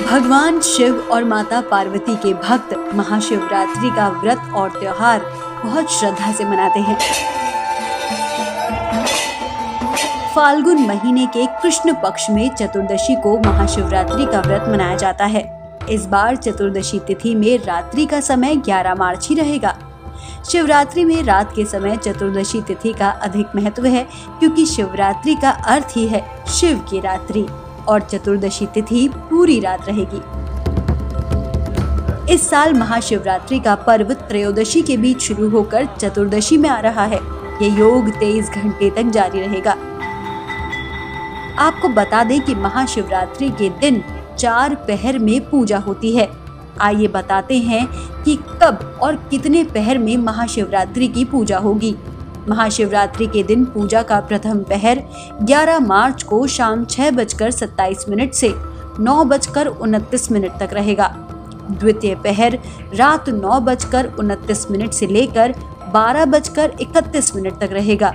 भगवान शिव और माता पार्वती के भक्त महाशिवरात्रि का व्रत और त्योहार बहुत श्रद्धा से मनाते हैं। फाल्गुन महीने के कृष्ण पक्ष में चतुर्दशी को महाशिवरात्रि का व्रत मनाया जाता है। इस बार चतुर्दशी तिथि में रात्रि का समय 11 मार्च ही रहेगा। शिवरात्रि में रात के समय चतुर्दशी तिथि का अधिक महत्व है, क्योंकि शिवरात्रि का अर्थ ही है शिव की रात्रि और चतुर्दशी तिथि पूरी रात रहेगी। इस साल महाशिवरात्रि का पर्व त्रयोदशी के बीच शुरू होकर चतुर्दशी में आ रहा है। ये योग 23 घंटे तक जारी रहेगा। आपको बता दें कि महाशिवरात्रि के दिन 4 पहर में पूजा होती है। आइए बताते हैं कि कब और कितने पहर में महाशिवरात्रि की पूजा होगी। महाशिवरात्रि के दिन पूजा का प्रथम पहर 11 मार्च को शाम 6:27 से 9:29 तक रहेगा। द्वितीय पहर रात 9:29 से लेकर 12:31 तक रहेगा।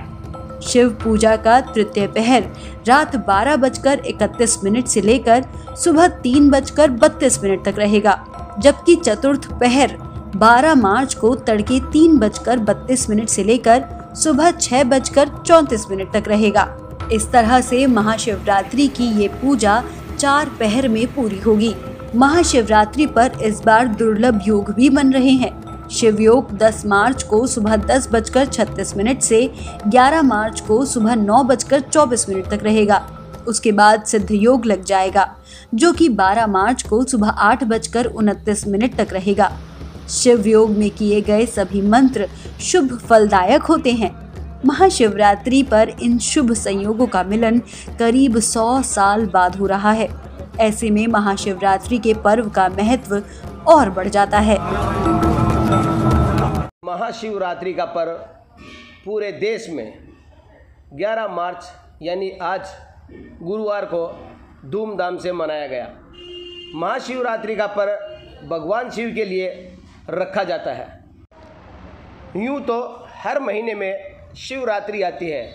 शिव पूजा का तृतीय पहर रात 12:31 से लेकर सुबह 3:32 तक रहेगा, जबकि चतुर्थ पहर 12 मार्च को तड़के 3:32 से लेकर सुबह 6:34 तक रहेगा। इस तरह से महाशिवरात्रि की ये पूजा 4 पहर में पूरी होगी। महाशिवरात्रि पर इस बार दुर्लभ योग भी बन रहे हैं। शिव योग 10 मार्च को सुबह 10:36 से 11 मार्च को सुबह 9:24 तक रहेगा। उसके बाद सिद्ध योग लग जाएगा, जो कि 12 मार्च को सुबह 8:29 तक रहेगा। शिव योग में किए गए सभी मंत्र शुभ फलदायक होते हैं। महाशिवरात्रि पर इन शुभ संयोगों का मिलन करीब 100 साल बाद हो रहा है। ऐसे में महाशिवरात्रि के पर्व का महत्व और बढ़ जाता है। महाशिवरात्रि का पर्व पूरे देश में 11 मार्च यानी आज गुरुवार को धूमधाम से मनाया गया। महाशिवरात्रि का पर्व भगवान शिव के लिए रखा जाता है। यूँ तो हर महीने में शिवरात्रि आती है,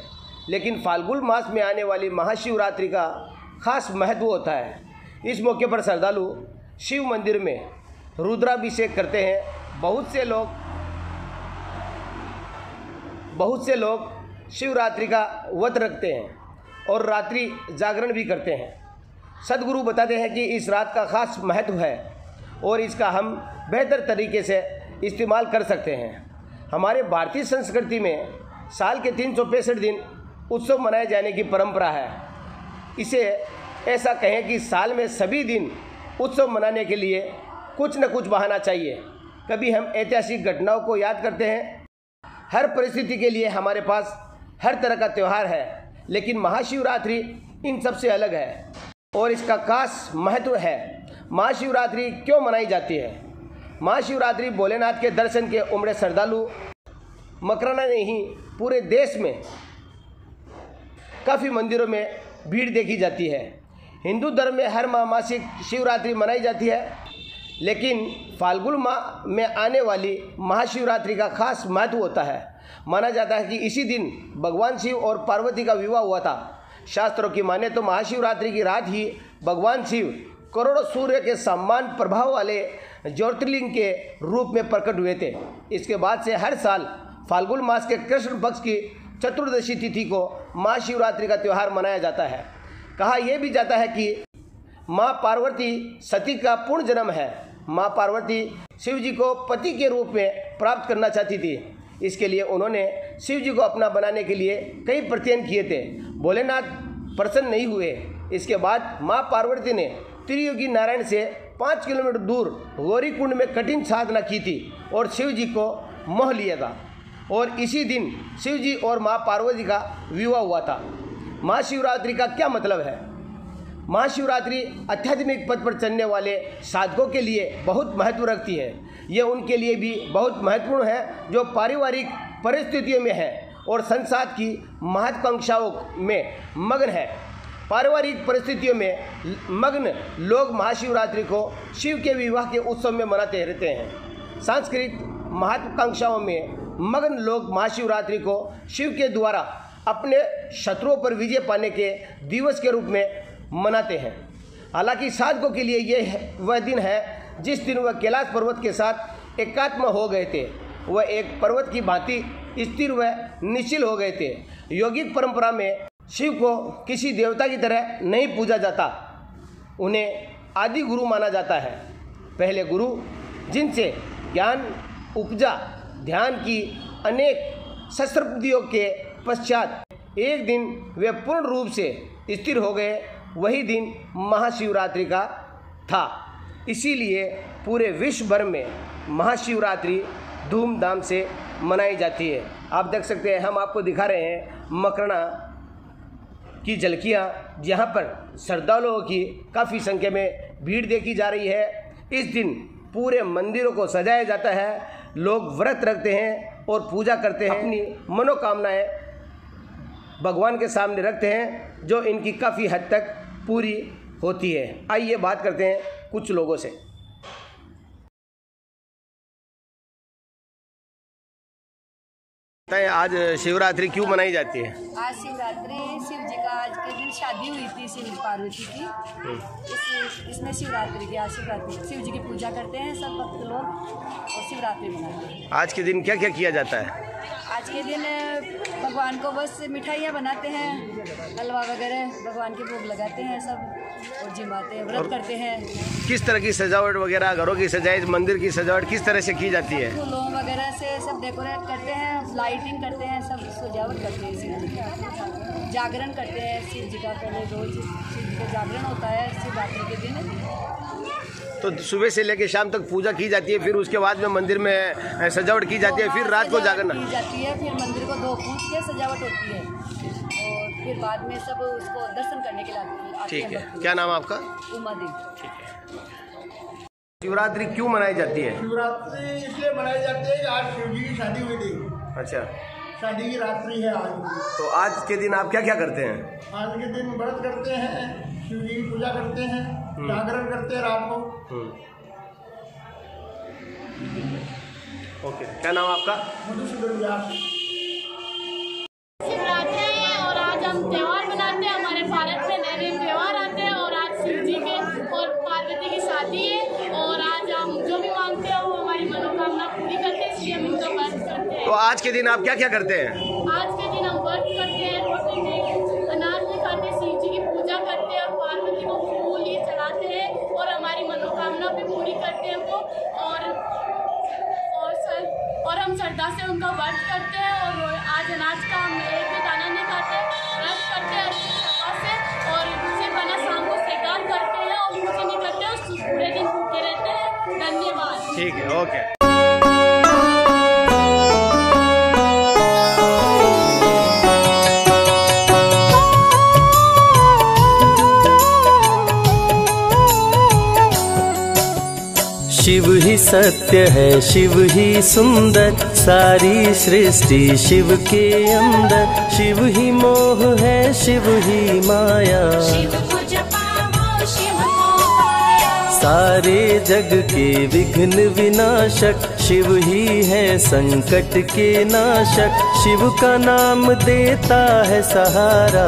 लेकिन फाल्गुन मास में आने वाली महाशिवरात्रि का खास महत्व होता है। इस मौके पर श्रद्धालु शिव मंदिर में रुद्राभिषेक करते हैं। बहुत से लोग शिवरात्रि का व्रत रखते हैं और रात्रि जागरण भी करते हैं। सदगुरु बताते हैं कि इस रात का खास महत्व है और इसका हम बेहतर तरीके से इस्तेमाल कर सकते हैं। हमारे भारतीय संस्कृति में साल के 365 दिन उत्सव मनाए जाने की परंपरा है। इसे ऐसा कहें कि साल में सभी दिन उत्सव मनाने के लिए कुछ न कुछ बहाना चाहिए। कभी हम ऐतिहासिक घटनाओं को याद करते हैं। हर परिस्थिति के लिए हमारे पास हर तरह का त्यौहार है, लेकिन महाशिवरात्रि इन सब से अलग है और इसका खास महत्व है। महाशिवरात्रि क्यों मनाई जाती है? महाशिवरात्रि भोलेनाथ के दर्शन के उमड़े श्रद्धालु मकराना नहीं पूरे देश में काफ़ी मंदिरों में भीड़ देखी जाती है। हिंदू धर्म में हर मासिक शिवरात्रि मनाई जाती है, लेकिन फाल्गुन माह में आने वाली महाशिवरात्रि का खास महत्व होता है। माना जाता है कि इसी दिन भगवान शिव और पार्वती का विवाह हुआ था। शास्त्रों की माने तो महाशिवरात्रि की रात ही भगवान शिव करोड़ों सूर्य के समान प्रभाव वाले ज्योतिर्लिंग के रूप में प्रकट हुए थे। इसके बाद से हर साल फाल्गुन मास के कृष्ण पक्ष की चतुर्दशी तिथि को महाशिवरात्रि का त्यौहार मनाया जाता है। कहा यह भी जाता है कि माँ पार्वती सती का पूर्ण जन्म है। माँ पार्वती शिव जी को पति के रूप में प्राप्त करना चाहती थी। इसके लिए उन्होंने शिव जी को अपना बनाने के लिए कई प्रयत्न किए थे। भोलेनाथ प्रसन्न नहीं हुए। इसके बाद माँ पार्वती ने त्रियोगी नारायण से 5 किलोमीटर दूर गौरीकुंड में कठिन साधना की थी और शिव जी को मोह लिया था, और इसी दिन शिव जी और माँ पार्वती का विवाह हुआ था। महाशिवरात्रि का क्या मतलब है? महाशिवरात्रि आध्यात्मिक पथ पर चलने वाले साधकों के लिए बहुत महत्व रखती है। ये उनके लिए भी बहुत महत्वपूर्ण है जो पारिवारिक परिस्थितियों में है और संसार की महत्वाकांक्षाओं में मग्न है। पारिवारिक परिस्थितियों में मग्न लोग महाशिवरात्रि को शिव के विवाह के उत्सव में मनाते रहते हैं। सांस्कृतिक महत्वाकांक्षाओं में मग्न लोग महाशिवरात्रि को शिव के द्वारा अपने शत्रुओं पर विजय पाने के दिवस के रूप में मनाते हैं। हालांकि साधकों के लिए ये वह दिन है जिस दिन वह कैलाश पर्वत के साथ एकात्म हो गए थे। वह एक पर्वत की भांति स्थिर व निश्चल हो गए थे। यौगिक परंपरा में शिव को किसी देवता की तरह नहीं पूजा जाता, उन्हें आदि गुरु माना जाता है। पहले गुरु जिनसे ज्ञान उपजा, ध्यान की अनेक सहस्राब्दियों के पश्चात एक दिन वे पूर्ण रूप से स्थिर हो गए, वही दिन महाशिवरात्रि का था। इसीलिए पूरे विश्व भर में महाशिवरात्रि धूमधाम से मनाई जाती है। आप देख सकते हैं, हम आपको दिखा रहे हैं मकरना की झलकियाँ, जहाँ पर श्रद्धालुओं की काफ़ी संख्या में भीड़ देखी जा रही है। इस दिन पूरे मंदिरों को सजाया जाता है, लोग व्रत रखते हैं और पूजा करते हैं, अपनी मनोकामनाएं भगवान के सामने रखते हैं, जो इनकी काफ़ी हद तक पूरी होती है। आइए बात करते हैं कुछ लोगों से। आज शिवरात्रि क्यों मनाई जाती है? आज शिवरात्रि शिव जी का आज के दिन शादी हुई थी शिव पार्वती की। इसमें शिवरात्रि की आज शिवरात्रि शिव जी की पूजा करते हैं सब भक्त लोग और शिवरात्रि मनाते हैं। आज के दिन क्या क्या किया जाता है? आज के दिन भगवान को बस मिठाइयाँ बनाते हैं, हलवा वगैरह भगवान के भोग लगाते हैं सब और जिमाते हैं, व्रत करते हैं। किस तरह की सजावट वगैरह, घरों की सजावट, मंदिर की सजावट किस तरह से की जाती है? फूलों वगैरह से सब डेकोरेट करते हैं, लाइटिंग करते हैं, सब सजावट करते हैं। शिव जी का जागरण करते हैं, शिव जी का पहले रोज शिव जी का जागरण होता है शिवरात्रि के दिन। तो सुबह से लेकर शाम तक पूजा की जाती है, फिर उसके बाद में मंदिर में सजावट की जाती है, फिर रात को जागरण की जाती है, फिर मंदिर को धो पूछ के सजावट होती है और फिर बाद में सब उसको दर्शन करने के लिए आते हैं। ठीक है, क्या नाम है आपका? उमा देवी। ठीक है। शिवरात्रि क्यों मनाई जाती है? शिवरात्रि इसलिए मनाई जाती है कि आज शिव जी की शादी हुई थी। अच्छा, शादी की रात्रि है आज। तो आज के दिन आप क्या क्या करते हैं? आज के दिन व्रत करते हैं, शिव जी की पूजा करते हैं, जागरण करते हैं रात को। ओके, क्या नाम आपका? मधुसूदन व्यास। शिवरात्रि है और आज हम त्यौहार मनाते हैं। हमारे भारत में नए नए त्यौहार आते हैं और आज शिव जी के और पार्वती की शादी है और आज हम जो भी मांगते हैं वो हमारी मनोकामना पूरी करते हैं, इसलिए हम इनका व्रत करते हैं। तो आज के दिन आप क्या क्या करते हैं? आज के दिन हम व्रत करते हैं, रोटी में अनाज में खाते हैं, शिव जी की पूजा करते हैं और पार्वती को फूल ये चढ़ाते हैं और हमारी मनोकामना भी पूरी करते हैं वो और हम श्रद्धा से उनका व्रत करते हैं और आज अनाज का हम एक भी दाना नहीं खाते, व्रत करते हैं अच्छी श्रद्धा से और उसे बना शाम को स्वीकार करते हैं और कुछ नहीं करते और पूरे दिन भूखे रहते हैं। धन्यवाद। ठीक है, ओके। शिव ही सत्य है, शिव ही सुंदर, सारी सृष्टि शिव के अंदर। शिव ही मोह है, शिव ही माया, सारे जग के विघ्न विनाशक। शिव ही है संकट के नाशक, शिव का नाम देता है सहारा।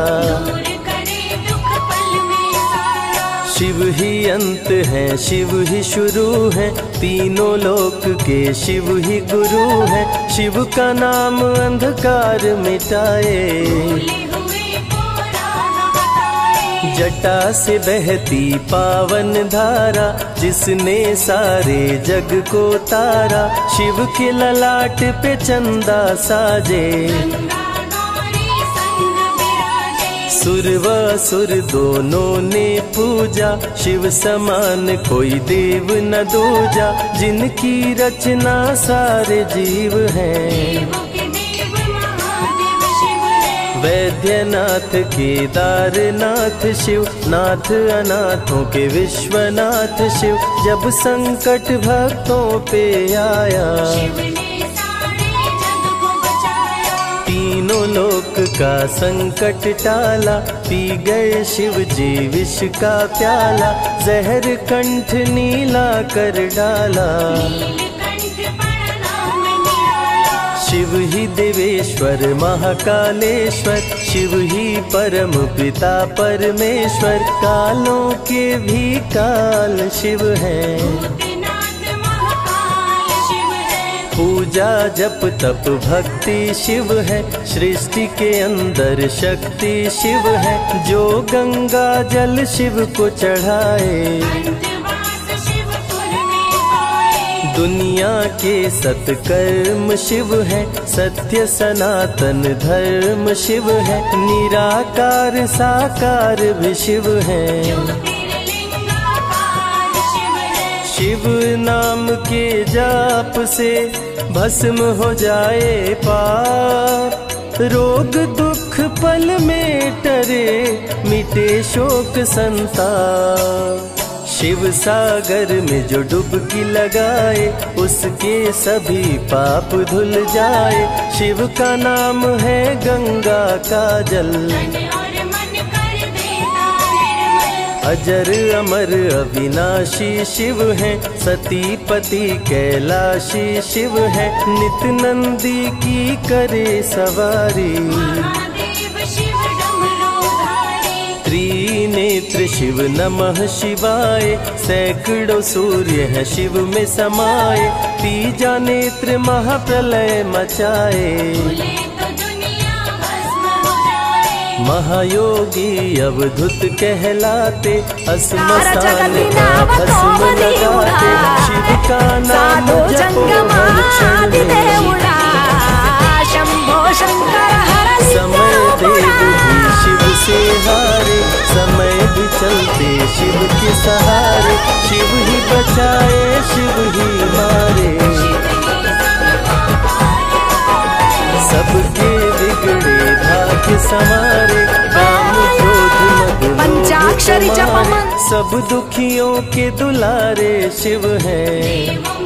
शिव ही अंत है, शिव ही शुरू है, तीनों लोक के शिव ही गुरु है। शिव का नाम अंधकार मिटाए, जटा से बहती पावन धारा, जिसने सारे जग को तारा। शिव के ललाट पे चंदा साजे, सुर व असुर दोनों ने पूजा। शिव समान कोई देव न दूजा, जिनकी रचना सारे जीव हैं। वैद्यनाथ केदारनाथ शिव, नाथ अनाथों के विश्वनाथ शिव। जब संकट भक्तों पे आया, तीनों लोक का संकट टाला। पी गए शिव जी विष का प्याला, जहर कंठ नीला कर डाला। शिव ही देवेश्वर महाकालेश्वर, शिव ही परम पिता परमेश्वर, कालों के भी काल शिव हैं। पूजा जप तप भक्ति शिव है, सृष्टि के अंदर शक्ति शिव है, जो गंगा जल शिव को चढ़ाए। दुनिया के सत्कर्म शिव है, सत्य सनातन धर्म शिव है, निराकार साकार भी शिव है। शिव नाम के जाप से भस्म हो जाए पाप, रोग दुख पल में टरे, मिटे शोक संताप। शिव सागर में जो डुबकी लगाए, उसके सभी पाप धुल जाए। शिव का नाम है गंगा का जल, अजर अमर अविनाशी शिव है, सतीपति कैलाशी शिव है, नित नंदी की करे सवारी। त्रिनेत्र शिव नमः शिवाय, सैकड़ों सूर्य है शिव में समाये, तीजा नेत्र महाप्रलय मचाए। महायोगी अवधूत कहलाते, अस्मशान का भस्म लगाते, शिव का नाम जपो हर क्षण में। समय देव भी शिव से हारे, समय भी चलते शिव के सहारे, शिव ही बचाए शिव ही मारे। सबके बिगड़े भाग्य संवारे, काम क्रोध मद पंचाक्षरी जप मन, सब दुखियों के दुलारे शिव हैं।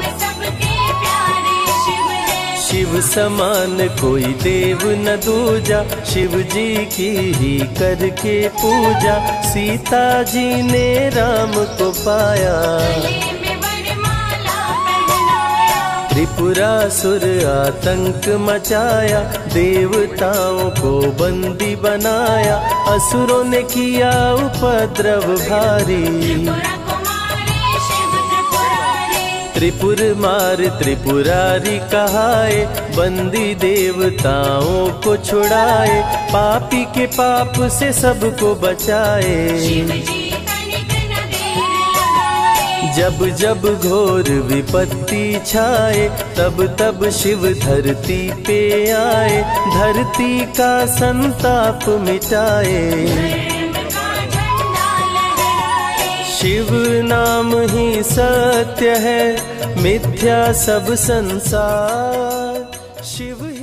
शिव समान कोई देव न दूजा, शिव जी की ही करके पूजा, सीता जी ने राम को पाया। त्रिपुरासुर आतंक मचाया, देवताओं को बंदी बनाया, असुरों ने किया उपद्रव भारी। त्रिपुर मार त्रिपुरारी कहाए, बंदी देवताओं को छुड़ाए, पापी के पाप से सबको बचाए। जब जब घोर विपत्ति छाए, तब तब शिव धरती पे आए, धरती का संताप मिटाए। शिव नाम ही सत्य है, मिथ्या सब संसार, शिव ही